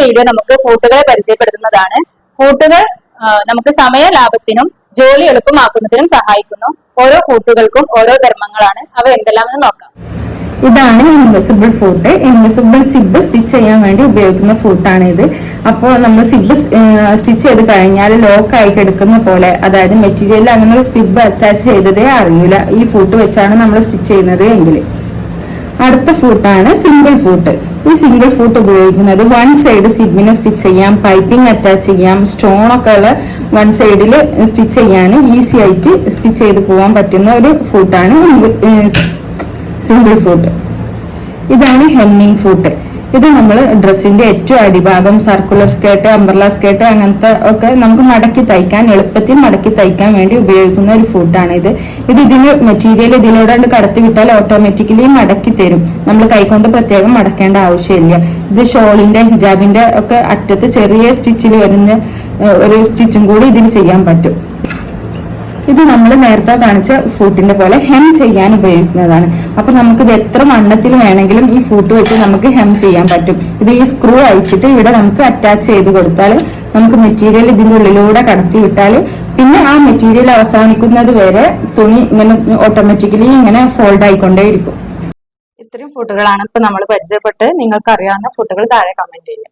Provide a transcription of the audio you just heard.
Video നമുക്ക് ഫൂട്ടുകളെ പരിചയപ്പെടുത്തുന്നതാണ്. ഫൂട്ടുകൾ നമുക്ക് സമയ ലാഭത്തിനും ജോലി എളുപ്പമാക്കുന്നതിനും സഹായിക്കുന്നു. ഓരോ ഫൂട്ടുകൾക്കും ഓരോ ധർമ്മങ്ങളാണ്. അവ എന്തെല്ലാമെന്ന് നോക്കാം. ഇതാണ് invisible foot. Invisible zip stitch ചെയ്യാൻ വേണ്ടി ഉപയോഗിക്കുന്ന ഫൂട്ടാണ് ഇത്. അപ്പോൾ നമ്മൾ സിബ് സ്റ്റിച്ച് ചെയ്ത് കഴിഞ്ഞാൽ ലോക്ക് ആയി കിടക്കുന്ന പോലെ, അതായത് മെറ്റീരിയലിൽ അങ്ങനെ സിബ് അറ്റാച്ച് ചെയ്തതേ അറിയില്ല ഈ ഫൂട്ട് വെച്ചാണ് നമ്മൾ സ്റ്റിച്ച് ചെയ്യുന്നത് എങ്കിൽ. അടുത്ത ഫൂട്ടാണ് സിംഗിൾ ഫൂട്ട്. ഈ സിംഗിൾ ഫൂട്ട് ഉപയോഗിക്കുന്നത് വൺ സൈഡ് സിബിനെ സ്റ്റിച്ച് ചെയ്യാം, പൈപ്പിംഗ് അറ്റാച്ച് ചെയ്യാം, സ്റ്റോൺ ഒക്കെ ഉള്ള വൺ സൈഡിൽ സ്റ്റിച്ച് ചെയ്യാൻ ഈസി ആയിട്ട് സ്റ്റിച്ച് ചെയ്ത് പോകാൻ പറ്റുന്ന ഒരു ഫൂട്ടാണ് സിംഗിൾ ഫൂട്ട്. ഇതാണ് ഹെമ്മിങ് ഫൂട്ട്. ഇത് നമ്മൾ ഡ്രസ്സിന്റെ ഏറ്റവും അടിഭാഗം സർക്കുലർ സ്കേർട്ട്, അംബ്രല സ്കേർട്ട് അങ്ങനത്തെ ഒക്കെ നമുക്ക് മടക്കി തയ്ക്കാൻ, എളുപ്പത്തിൽ മടക്കി തയ്ക്കാൻ വേണ്ടി ഉപയോഗിക്കുന്ന ഒരു ഫൂട്ടാണ് ഇത്. ഇതിന് മെറ്റീരിയൽ ഇതിലൂടെ കടത്തി വിട്ടാൽ ഓട്ടോമാറ്റിക്കലി മടക്കി തരും. നമ്മൾ കൈകൊണ്ട് പ്രത്യേകം മടക്കേണ്ട ആവശ്യമില്ല. ഇത് ഷോളിന്റെ, ഹിജാബിന്റെ ഒക്കെ അറ്റത്ത് ചെറിയ സ്റ്റിച്ചിൽ വരുന്ന ഒരു സ്റ്റിച്ചും കൂടി ഇതിൽ ചെയ്യാൻ പറ്റും. ഇത് നമ്മൾ നേരത്തെ കാണിച്ച ഫൂട്ടിന്റെ പോലെ ഹെം ചെയ്യാൻ ഉപയോഗിക്കുന്നതാണ്. അപ്പൊ നമുക്കിത് എത്ര വണ്ണത്തിൽ വേണമെങ്കിലും ഈ ഫൂട്ട് വെച്ച് നമുക്ക് ഹെം ചെയ്യാൻ പറ്റും. ഇത് ഈ സ്ക്രൂ അയച്ചിട്ട് ഇവിടെ നമുക്ക് അറ്റാച്ച് ചെയ്ത് കൊടുത്താൽ നമുക്ക് മെറ്റീരിയൽ ഇതിന്റെ ഉള്ളിലൂടെ കടത്തി വിട്ടാൽ പിന്നെ ആ മെറ്റീരിയൽ അവസാനിക്കുന്നത് വരെ തുണി ഇങ്ങനെ ഓട്ടോമാറ്റിക്കലി ഇങ്ങനെ ഫോൾഡ് ആയിക്കൊണ്ടേയിരിക്കും. ഇത്രയും ഫൂട്ടുകളാണ് ഇപ്പൊ നമ്മൾ പരിചയപ്പെട്ട്. നിങ്ങൾക്ക് അറിയാവുന്ന ഫൂട്ടുകൾ താഴെ കമന്റ് ചെയ്യുക.